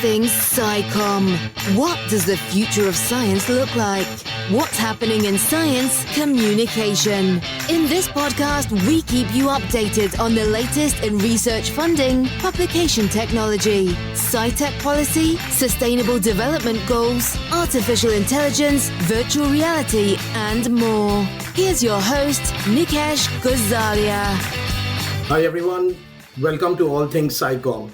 things SciComm. What does the future of science look like? What's happening in science communication? In this podcast, we keep you updated on the latest in research funding, publication technology, sci-tech policy, sustainable development goals, artificial intelligence, virtual reality, and more. Here's your host, Nikesh Gosalia. Hi everyone, welcome to All Things SciComm.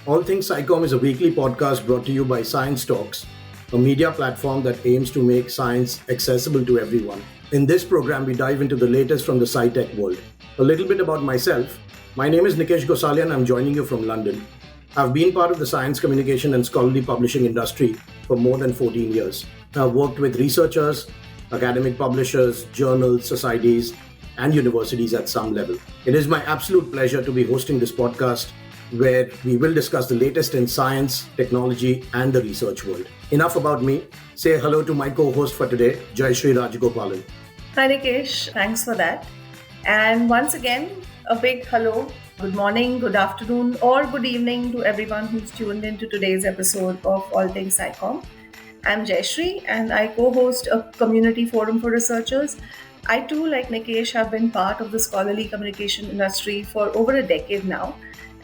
All Things SciComm is a weekly podcast brought to you by Science Talks, a media platform that aims to make science accessible to everyone. In this program, we dive into the latest from the sci-tech world. A little bit about myself. My name is Nikesh Gosalia and I'm joining you from London. I've been part of the science communication and scholarly publishing industry for more than 14 years. I've worked with researchers, academic publishers, journals, societies, and universities at some level. It is my absolute pleasure to be hosting this podcast where we will discuss the latest in science, technology, and the research world. Enough about me. Say hello to my co-host for today, Jayashree Rajagopalan. Hi Nikesh, thanks for that. And once again, a big hello, good morning, good afternoon, or good evening to everyone who's tuned into today's episode of All Things SciComm. I'm Jayashree and I co-host a community forum for researchers. I too, like Nikesh, have been part of the scholarly communication industry for over a decade now.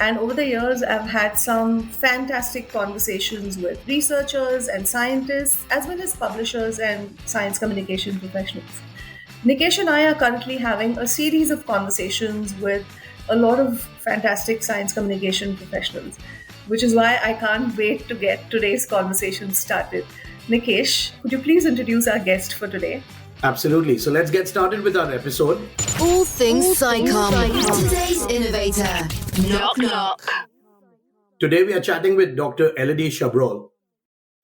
And over the years, I've had some fantastic conversations with researchers and scientists, as well as publishers and science communication professionals. Nikesh and I are currently having a series of conversations with a lot of fantastic science communication professionals, which is why I can't wait to get today's conversation started. Nikesh, could you please introduce our guest for today? Absolutely. So let's get started with our episode. All things SciComm. Today's innovator. Knock knock. Today we are chatting with Dr Elodie Chabrol.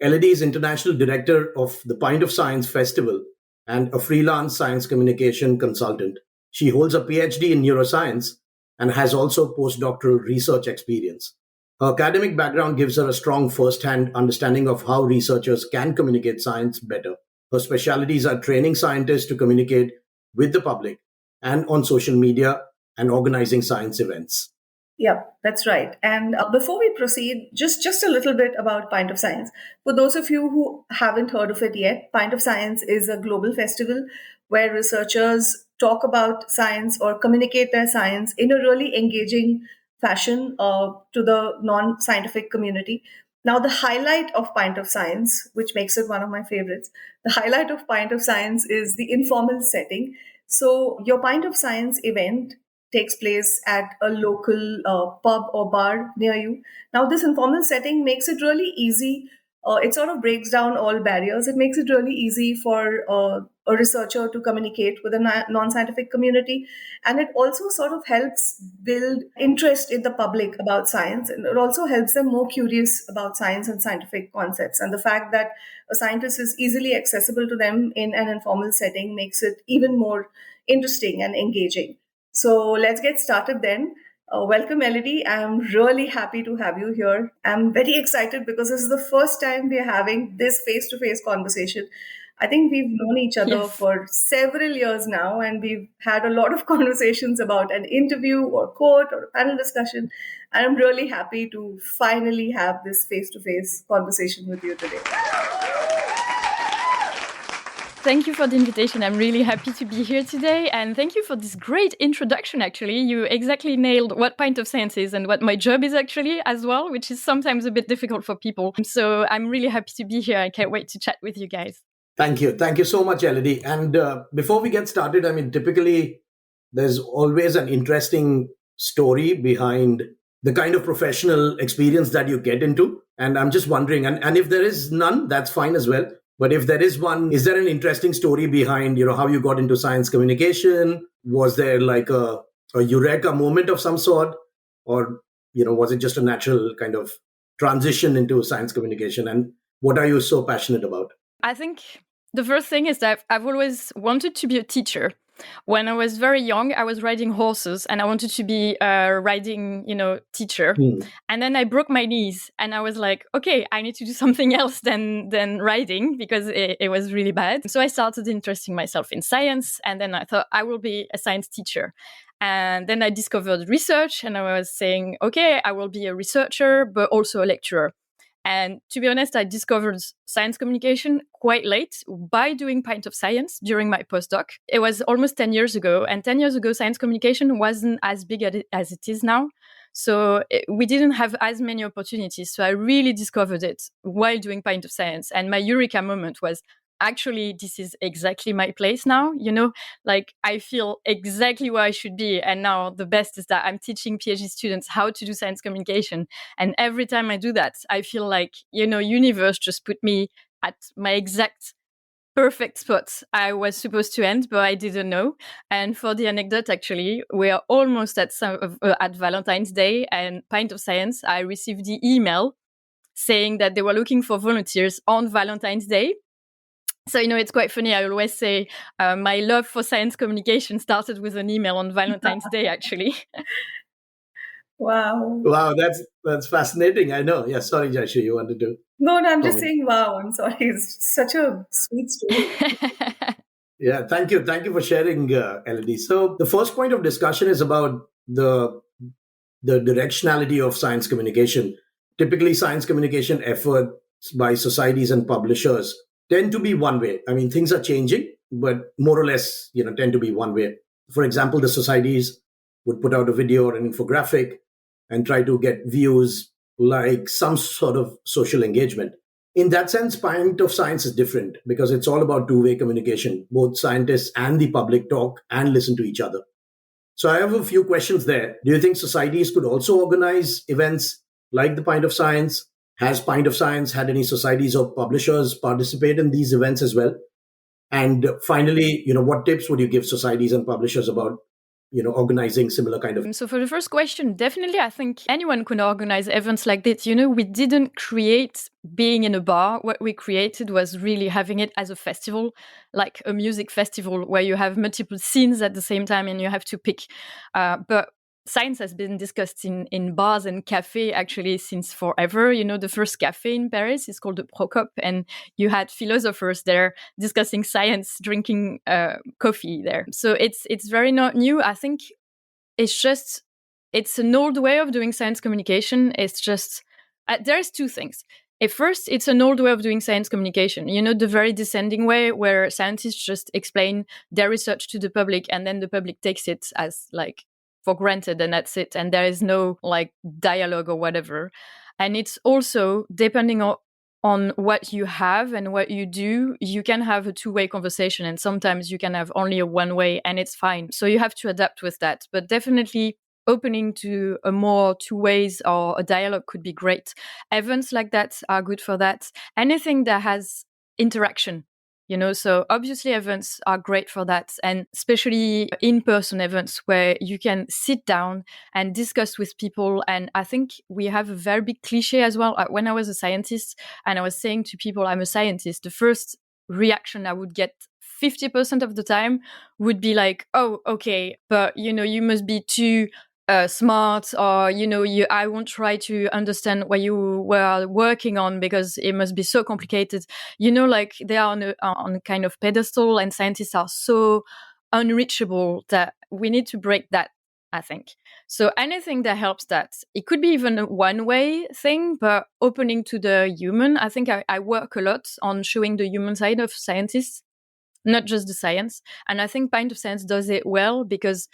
Elodie is International Director of the Pint of Science Festival and a freelance science communication consultant. She holds a PhD in neuroscience and has also postdoctoral research experience. Her academic background gives her a strong first-hand understanding of how researchers can communicate science better. Her specialties are training scientists to communicate with the public and on social media and organizing science events. Yeah, that's right. And before we proceed, just a little bit about Pint of Science. For those of you who haven't heard of it yet, Pint of Science is a global festival where researchers talk about science or communicate their science in a really engaging fashion to the non-scientific community. Now, the highlight of Pint of Science, which makes it one of my favorites, the highlight of Pint of Science is the informal setting. So your Pint of Science event takes place at a local pub or bar near you. Now, this informal setting makes it really easy. It sort of breaks down all barriers. It makes it really easy for a researcher to communicate with a non-scientific community. And it also sort of helps build interest in the public about science. And it also helps them more curious about science and scientific concepts. And the fact that a scientist is easily accessible to them in an informal setting makes it even more interesting and engaging. So let's get started then. Welcome, Elodie. I'm really happy to have you here. I'm very excited because this is the first time we're having this face-to-face conversation. I think we've known each other for several years now, and we've had a lot of conversations about an interview or quote or a panel discussion. And I'm really happy to finally have this face-to-face conversation with you today. Thank you for the invitation. I'm really happy to be here today. And thank you for this great introduction, actually. You exactly nailed what Pint of Science is and what my job is actually as well, which is sometimes a bit difficult for people. So I'm really happy to be here. I can't wait to chat with you guys. Thank you. Thank you so much, Elodie. And before we get started, typically there's always an interesting story behind the kind of professional experience that you get into. And I'm just wondering, and if there is none, that's fine as well. But if there is one, is there an interesting story behind, how you got into science communication? Was there like a eureka moment of some sort? Or, was it just a natural kind of transition into science communication? And what are you so passionate about? I think the first thing is that I've always wanted to be a teacher. When I was very young, I was riding horses and I wanted to be a riding, teacher. And then I broke my knees and I was like, okay, I need to do something else than riding because it was really bad. So I started interesting myself in science and then I thought I will be a science teacher. And then I discovered research and I was saying, okay, I will be a researcher, but also a lecturer. And to be honest, I discovered science communication quite late by doing Pint of Science during my postdoc. It was almost 10 years ago. And 10 years ago, science communication wasn't as big as it is now. So we didn't have as many opportunities. So I really discovered it while doing Pint of Science. And my eureka moment was, actually, this is exactly my place now. Like I feel exactly where I should be. And now the best is that I'm teaching PhD students how to do science communication. And every time I do that, I feel like, universe just put me at my exact perfect spot I was supposed to end, but I didn't know. And for the anecdote, actually, we are almost at Valentine's Day, and Pint of Science, I received the email saying that they were looking for volunteers on Valentine's Day. So, it's quite funny. I always say my love for science communication started with an email on Valentine's Day, actually. Wow. Wow, that's fascinating. I know. Yeah, sorry, Jayashree, you wanted to... No, I'm just saying wow. I'm sorry. It's such a sweet story. Yeah, thank you. Thank you for sharing, Elodie. So the first point of discussion is about the directionality of science communication. Typically, science communication efforts by societies and publishers tend to be one way. I mean, things are changing, but more or less, tend to be one way. For example, the societies would put out a video or an infographic and try to get views, like some sort of social engagement. In that sense, Pint of Science is different because it's all about two-way communication. Both scientists and the public talk and listen to each other. So I have a few questions there. Do you think societies could also organize events like the Pint of Science? Has Pint of Science had any societies or publishers participate in these events as well? And finally, what tips would you give societies and publishers about organizing similar kind of... So for the first question, definitely, I think anyone can organize events like this. We didn't create being in a bar. What we created was really having it as a festival, like a music festival where you have multiple scenes at the same time and you have to pick. But science has been discussed in bars and cafes actually since forever. The first cafe in Paris is called the Procop, and you had philosophers there discussing science, drinking coffee there. So it's very not new. I think it's an old way of doing science communication. It's just there's two things. At first, it's an old way of doing science communication. The very descending way where scientists just explain their research to the public and then the public takes it as like for granted and that's it. And there is no like dialogue or whatever. And it's also depending on what you have and what you do, you can have a two-way conversation and sometimes you can have only a one-way and it's fine. So you have to adapt with that. But definitely opening to a more two ways or a dialogue could be great. Events like that are good for that. Anything that has interaction. So obviously events are great for that, and especially in-person events where you can sit down and discuss with people. And I think we have a very big cliche as well. When I was a scientist and I was saying to people, I'm a scientist, the first reaction I would get 50% of the time would be like, oh, okay, but you must be too smart, or I won't try to understand what you were working on because it must be so complicated. Like they are on a kind of pedestal, and scientists are so unreachable that we need to break that, I think. So anything that helps that. It could be even a one-way thing, but opening to the human. I think I work a lot on showing the human side of scientists, not just the science. And I think Pint of Science does it well because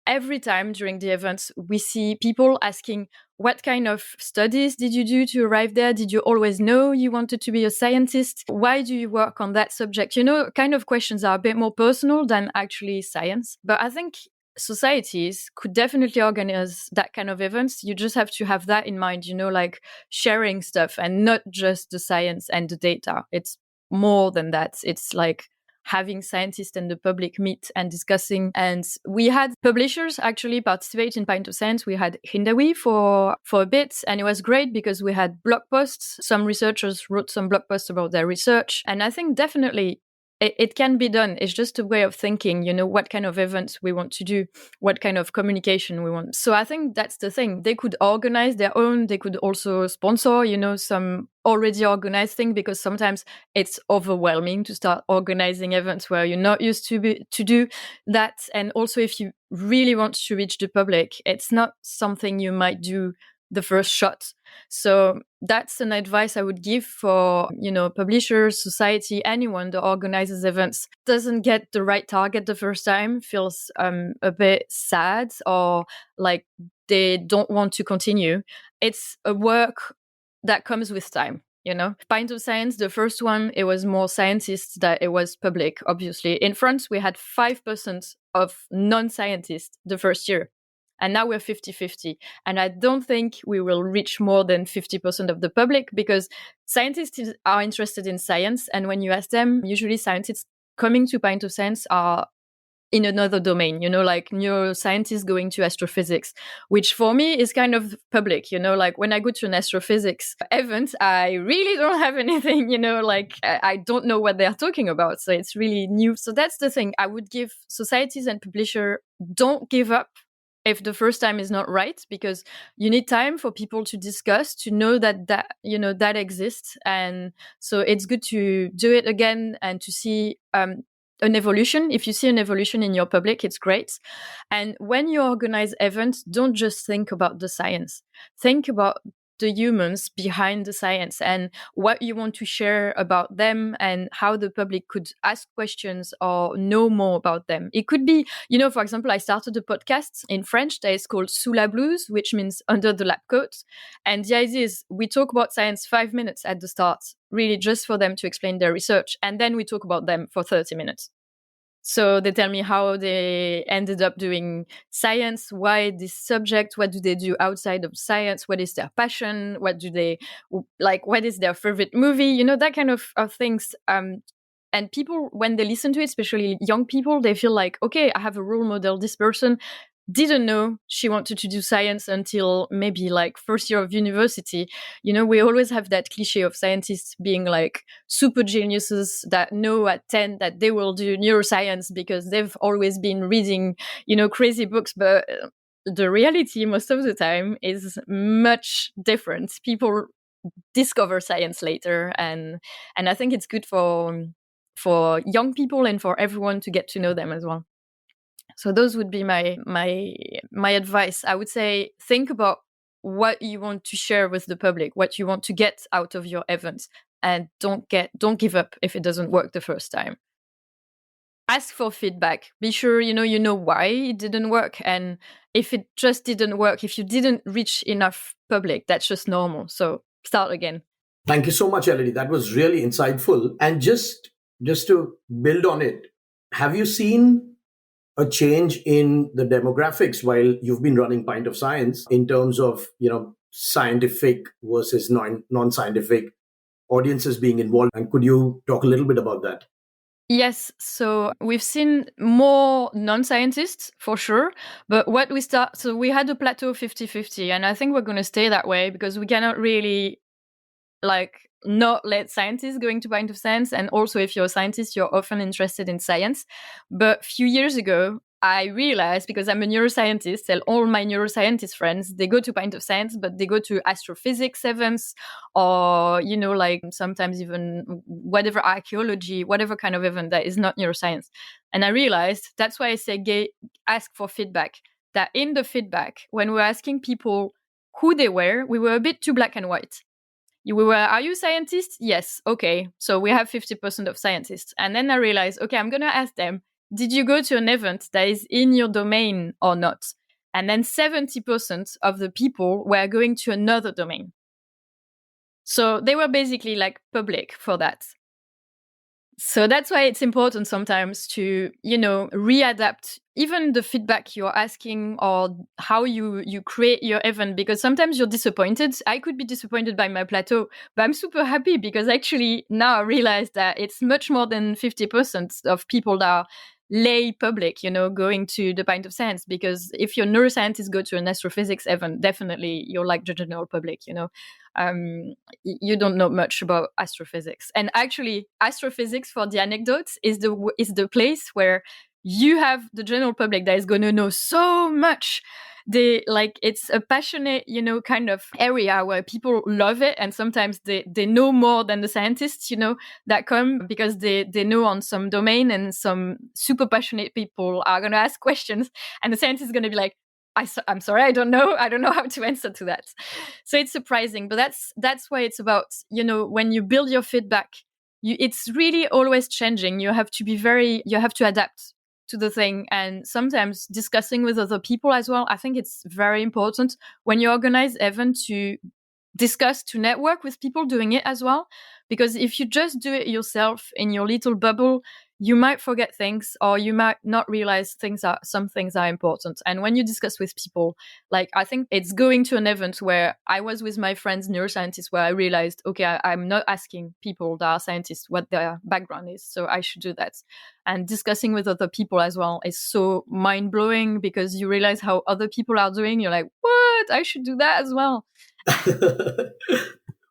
every time during the events, we see people asking, what kind of studies did you do to arrive there? Did you always know you wanted to be a scientist? Why do you work on that subject? Kind of questions are a bit more personal than actually science. But I think societies could definitely organize that kind of events. You just have to have that in mind, like sharing stuff and not just the science and the data. It's more than that. It's like having scientists and the public meet and discussing. And we had publishers actually participate in Pint of Science. We had Hindawi for a bit, and it was great because we had blog posts. Some researchers wrote some blog posts about their research. And I think definitely it can be done. It's just a way of thinking, what kind of events we want to do, what kind of communication we want. So I think that's the thing. They could organize their own. They could also sponsor, some already organized thing, because sometimes it's overwhelming to start organizing events where you're not used to do that. And also if you really want to reach the public, it's not something you might do the first shot. So that's an advice I would give for, publishers, society, anyone that organizes events. Doesn't get the right target the first time, feels a bit sad, or like they don't want to continue. It's a work that comes with time. Pint of Science, the first one, it was more scientists that it was public, obviously. In France, we had 5% of non-scientists the first year. And now we're 50-50. And I don't think we will reach more than 50% of the public, because scientists are interested in science. And when you ask them, usually scientists coming to Pint of Science are in another domain, like neuroscientists going to astrophysics, which for me is kind of public, like when I go to an astrophysics event, I really don't have anything, like I don't know what they're talking about. So it's really new. So that's the thing I would give societies and publishers: don't give up if the first time is not right, because you need time for people to discuss, to know that exists. And so it's good to do it again and to see an evolution. If you see an evolution in your public, it's great. And when you organize events, don't just think about the science. Think about the humans behind the science and what you want to share about them, and how the public could ask questions or know more about them. It could be, for example, I started a podcast in French that is called Sous la blouse, which means under the lab coat. And the idea is we talk about science 5 minutes at the start, really just for them to explain their research. And then we talk about them for 30 minutes. So they tell me how they ended up doing science, why this subject, what do they do outside of science, what is their passion, what do they like, what is their favorite movie, that kind of things. And people, when they listen to it, especially young people, they feel like, okay, I have a role model. This person didn't know she wanted to do science until maybe like first year of university. We always have that cliche of scientists being like super geniuses that know at 10 that they will do neuroscience because they've always been reading, crazy books. But the reality most of the time is much different. People discover science later. And I think it's good for young people and for everyone to get to know them as well. So those would be my advice. I would say think about what you want to share with the public, what you want to get out of your events, and don't give up if it doesn't work the first time. Ask for feedback. Be sure you know why it didn't work, and if it just didn't work, if you didn't reach enough public, that's just normal. So start again. Thank you so much, Elodie. That was really insightful. And just to build on it, have you seen a change in the demographics while you've been running Pint of Science in terms of, scientific versus non-scientific audiences being involved? And could you talk a little bit about that? Yes, so we've seen more non-scientists for sure, but so we had a plateau 50-50, and I think we're going to stay that way, because we cannot really not let scientists going to Pint of Science. And also, if you're a scientist, you're often interested in science. But a few years ago, I realized, because I'm a neuroscientist, and all my neuroscientist friends, they go to Pint of Science, but they go to astrophysics events, or, sometimes even whatever archaeology, whatever kind of event that is not neuroscience. And I realized that's why I say ask for feedback. That in the feedback, when we're asking people who they were, we were a bit too black and white. Are you scientists? Yes. Okay. So we have 50% of scientists. And then I realized, okay, I'm going to ask them, did you go to an event that is in your domain or not? And then 70% of the people were going to another domain. So they were basically like public for that. So that's why it's important sometimes to, readapt even the feedback you're asking, or how you create your event, because sometimes you're disappointed. I could be disappointed by my plateau, but I'm super happy, because actually now I realize that it's much more than 50% of people that are lay public, going to the Pint of Science. Because if you're a neuroscientist, go to an astrophysics event, definitely you're like the general public, you don't know much about astrophysics. And actually, astrophysics, for the anecdotes, is the place where you have the general public that is going to know so much. It's a passionate, kind of area where people love it. And sometimes they know more than the scientists, that come, because they know on some domain, and some super passionate people are going to ask questions, and the scientist is going to be like, I'm sorry, I don't know how to answer to that. So it's surprising, but that's why it's about, when you build your feedback, it's really always changing. You have to adapt to the thing, and sometimes discussing with other people as well. I think it's very important when you organize event to discuss, to network with people doing it as well, because if you just do it yourself in your little bubble, you might forget things, or you might not realize some things are important. And when you discuss with people, like, I think it's going to an event where I was with my friends neuroscientists, where I realized, okay, I'm not asking people that are scientists what their background is, so I should do that. And discussing with other people as well is so mind-blowing, because you realize how other people are doing. You're like, what? I should do that as well.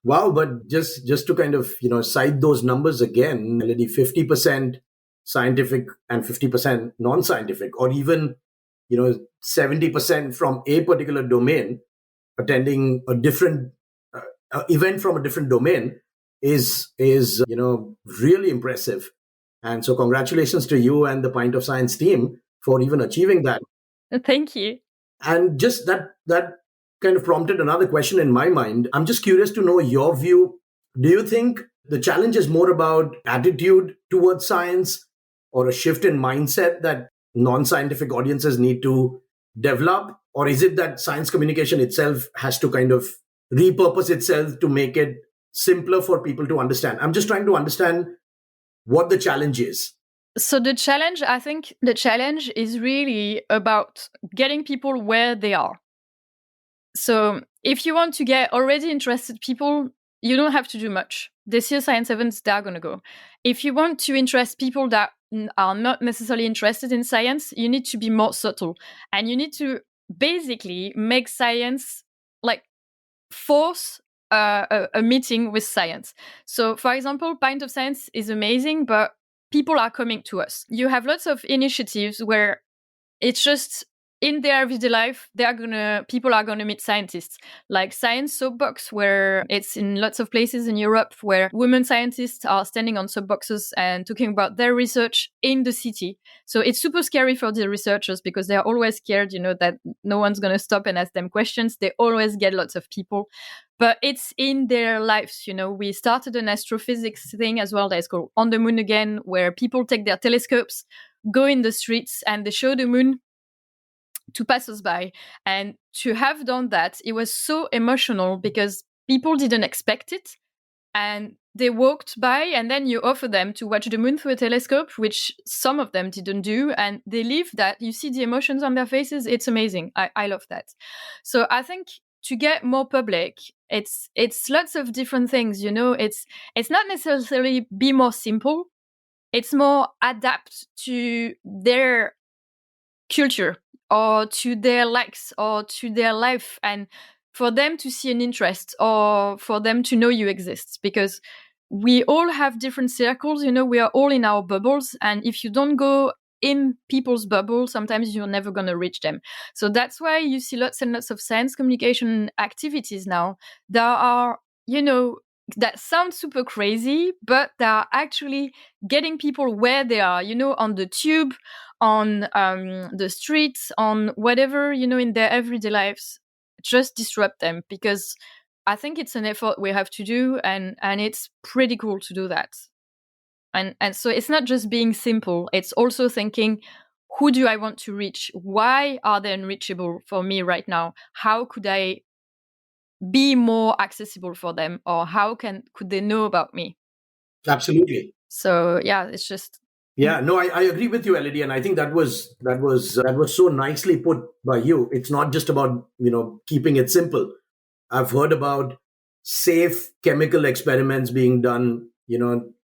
Wow, but just to kind of, cite those numbers again, Elodie, 50% scientific and 50% non-scientific, or even, 70% from a particular domain attending a different event from a different domain is really impressive. And so congratulations to you and the Pint of Science team for even achieving that. Thank you. And just that kind of prompted another question in my mind. I'm just curious to know your view. Do you think the challenge is more about attitude towards science, or a shift in mindset that non-scientific audiences need to develop? Or is it that science communication itself has to kind of repurpose itself to make it simpler for people to understand? I'm just trying to understand what the challenge is. So I think the challenge is really about getting people where they are. So if you want to get already interested people, you don't have to do much. They see a science event, they're going to go. If you want to interest people that are not necessarily interested in science, you need to be more subtle. And you need to basically make science, like, force a meeting with science. So, for example, Pint of Science is amazing, but people are coming to us. You have lots of initiatives where it's just in their everyday life, people are gonna meet scientists, like Science Soapbox, where it's in lots of places in Europe where women scientists are standing on soapboxes and talking about their research in the city. So it's super scary for the researchers, because they're always scared, that no one's gonna stop and ask them questions. They always get lots of people, but it's in their lives. We started an astrophysics thing as well that is called On the Moon Again, where people take their telescopes, go in the streets, and they show the moon to passers-by. And to have done that, it was so emotional, because people didn't expect it, and they walked by, and then you offer them to watch the moon through a telescope, which some of them didn't do, and they leave that. You see the emotions on their faces. It's amazing. I love that. So I think to get more public, it's lots of different things. It's not necessarily be more simple. It's more adapt to their culture, or to their likes, or to their life, and for them to see an interest, or for them to know you exist. Because we all have different circles, we are all in our bubbles, and if you don't go in people's bubble, sometimes you're never going to reach them. So that's why you see lots and lots of science communication activities now that are, that sound super crazy, but they are actually getting people where they are, on the tube, on the streets, on whatever, in their everyday lives. Just disrupt them, because I think it's an effort we have to do, and it's pretty cool to do that. And so it's not just being simple, it's also thinking, who do I want to reach? Why are they unreachable for me right now? How could I be more accessible for them, or how could they know about me? Absolutely. So yeah, it's just I agree with you, Elodie, and I think that was so nicely put by you. It's not just about keeping it simple. I've heard about safe chemical experiments being done,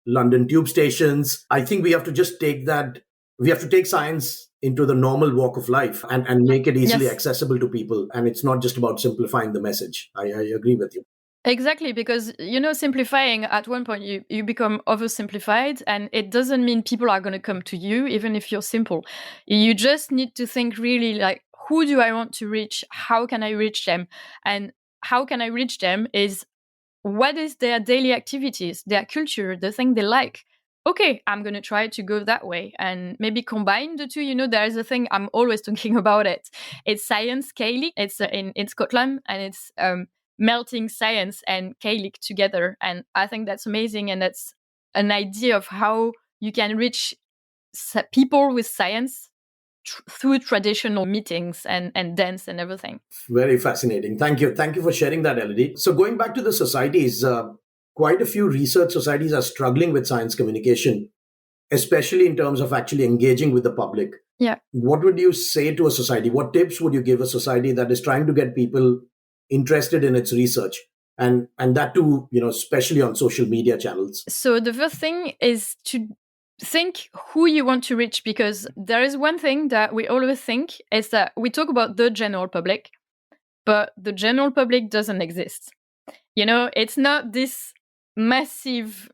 London tube stations. I think we have to just take that. We have to take science into the normal walk of life and make it easily accessible to people. And it's not just about simplifying the message. I agree with you. Exactly, because, simplifying, at one point you become oversimplified, and it doesn't mean people are going to come to you, even if you're simple. You just need to think really like, who do I want to reach? How can I reach them? And how can I reach them is, what is their daily activities, their culture, the thing they like? okay, I'm going to try to go that way and maybe combine the two. There is a thing I'm always talking about it. It's science Gaelic. It's in Scotland, and it's melting science and Gaelic together. And I think that's amazing. And that's an idea of how you can reach people with science through traditional meetings and dance and everything. Very fascinating. Thank you. Thank you for sharing that, Elodie. So going back to the societies, quite a few research societies are struggling with science communication, especially in terms of actually engaging with the public. Yeah. What would you say to a society? What tips would you give a society that is trying to get people interested in its research? And that too, especially on social media channels. So the first thing is to think who you want to reach, because there is one thing that we always think is that we talk about the general public, but the general public doesn't exist. It's not this massive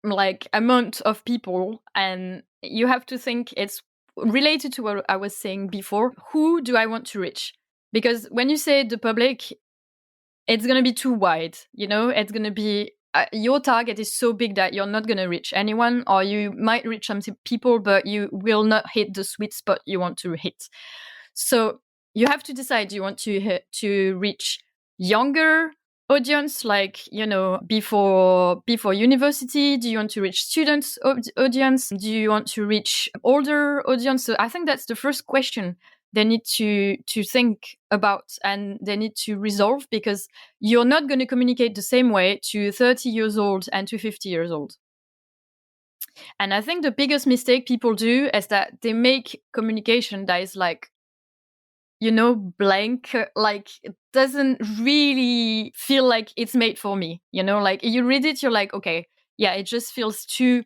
amount of people, and you have to think it's related to what I was saying before. Who do I want to reach? Because when you say the public, it's going to be too wide. It's going to be your target is so big that you're not going to reach anyone, or you might reach some people, but you will not hit the sweet spot you want to hit. So you have to decide, do you want to reach younger audience, before university? Do you want to reach students audience? Do you want to reach older audience? So I think that's the first question they need to think about, and they need to resolve, because you're not going to communicate the same way to 30 years old and to 50 years old. And I think the biggest mistake people do is that they make communication that is blank, it doesn't really feel like it's made for me. You read it, you're like, okay, yeah, it just feels too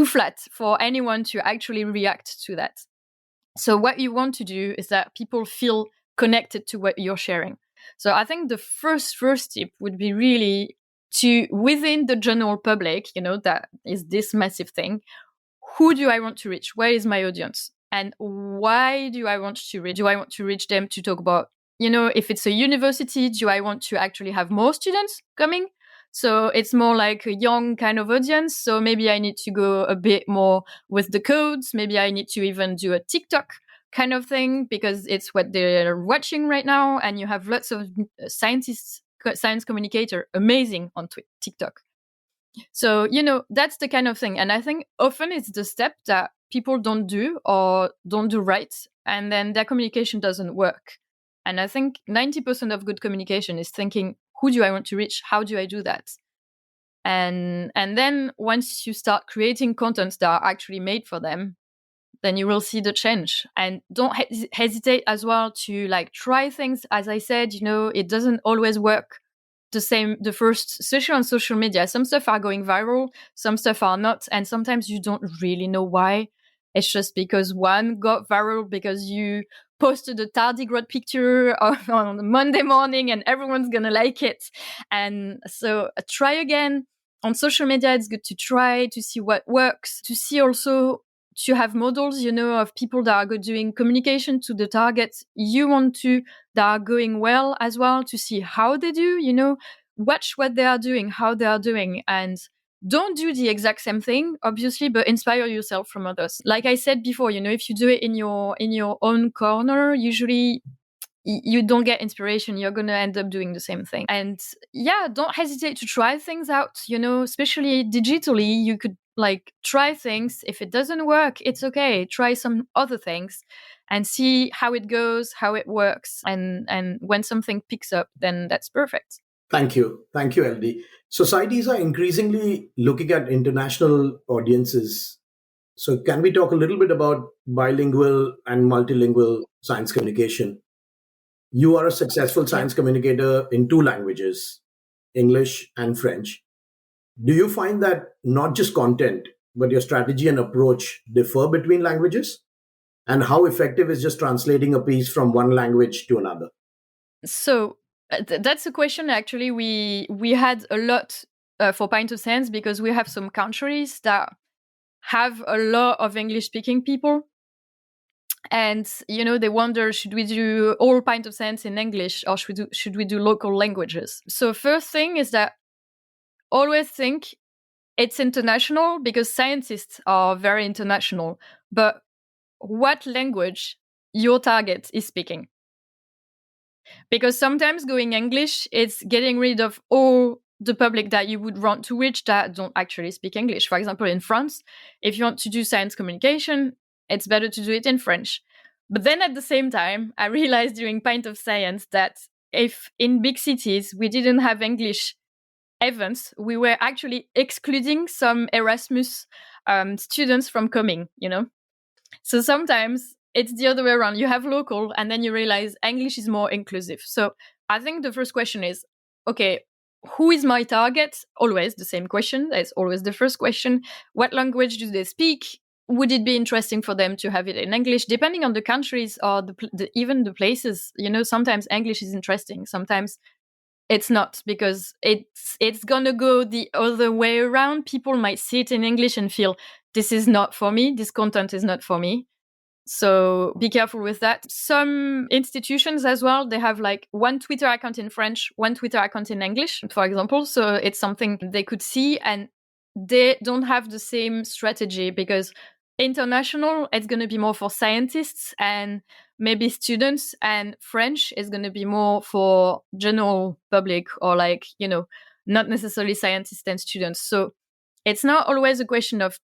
flat for anyone to actually react to that. So what you want to do is that people feel connected to what you're sharing. So I think the first tip would be really to, within the general public, that is this massive thing, who do I want to reach? Where is my audience? And why do I want to reach? Do I want to reach them to talk about, if it's a university, do I want to actually have more students coming? So it's more like a young kind of audience. So maybe I need to go a bit more with the codes. Maybe I need to even do a TikTok kind of thing, because it's what they're watching right now. And you have lots of science communicator, amazing on TikTok. So, that's the kind of thing. And I think often it's the step that people don't do or don't do right. And then their communication doesn't work. And I think 90% of good communication is thinking, who do I want to reach? How do I do that? And then once you start creating contents that are actually made for them, then you will see the change. And don't hesitate as well to try things. As I said, it doesn't always work the same the first session on social media. Some stuff are going viral, some stuff are not. And sometimes you don't really know why. It's just because one got viral because you posted a tardigrade picture on Monday morning and everyone's gonna like it. And so try again. On social media, it's good to try to see what works, to see also to have models, of people that are doing communication to the targets you want to, that are going well as well, to see how they do, watch what they are doing, how they are doing, and don't do the exact same thing, obviously, but inspire yourself from others. Like I said before, if you do it in your own corner, usually you don't get inspiration. You're going to end up doing the same thing. And yeah, don't hesitate to try things out, especially digitally. You could try things. If it doesn't work, it's okay. Try some other things and see how it goes, how it works. And when something picks up, then that's perfect. Thank you, Elodie. Societies are increasingly looking at international audiences. So can we talk a little bit about bilingual and multilingual science communication? You are a successful science communicator in 2 languages, English and French. Do you find that not just content, but your strategy and approach differ between languages? And how effective is just translating a piece from one language to another? So that's a question actually we had a lot for Pint of Science, because we have some countries that have a lot of English-speaking people. And, they wonder, should we do all Pint of Science in English, or should we do local languages? So first thing is that always think it's international because scientists are very international. But what language your target is speaking? Because sometimes going English, it's getting rid of all the public that you would want to reach that don't actually speak English. For example, in France, if you want to do science communication, it's better to do it in French. But then at the same time, I realized during Pint of Science that if in big cities we didn't have English events, we were actually excluding some Erasmus students from coming, So sometimes it's the other way around. You have local and then you realize English is more inclusive. So I think the first question is, okay, who is my target? Always the same question. That's always the first question. What language do they speak? Would it be interesting for them to have it in English? Depending on the countries or even the places, sometimes English is interesting. Sometimes it's not, because it's gonna go the other way around. People might see it in English and feel, this is not for me. This content is not for me. So be careful with that. Some institutions as well, they have like one Twitter account in French, one Twitter account in English, for example. So it's something they could see, and they don't have the same strategy, because international, it's going to be more for scientists and maybe students, and French is going to be more for general public, or not necessarily scientists and students. So it's not always a question of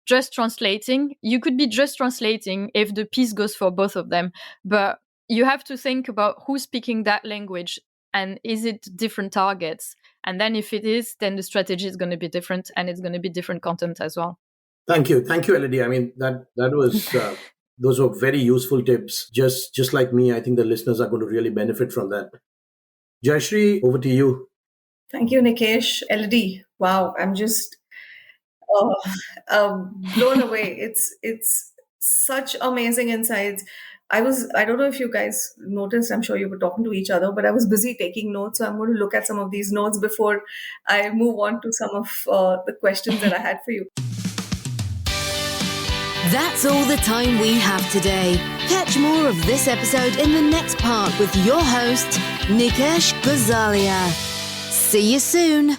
just translating. You could be just translating if the piece goes for both of them, but you have to think about who's speaking that language and is it different targets. And then if it is, then the strategy is going to be different, and it's going to be different content as well. Thank you, Elodie. I mean, that was those were very useful tips. Just like me, I think the listeners are going to really benefit from that. Jayashree, over to you. Thank you, Nikesh. Elodie, wow, I'm just blown away. It's such amazing insights. I don't know if you guys noticed, I'm sure you were talking to each other, but I was busy taking notes. So I'm going to look at some of these notes before I move on to some of the questions that I had for you. That's all the time we have today. Catch more of this episode in the next part with your host, Nikesh Gosalia. See you soon.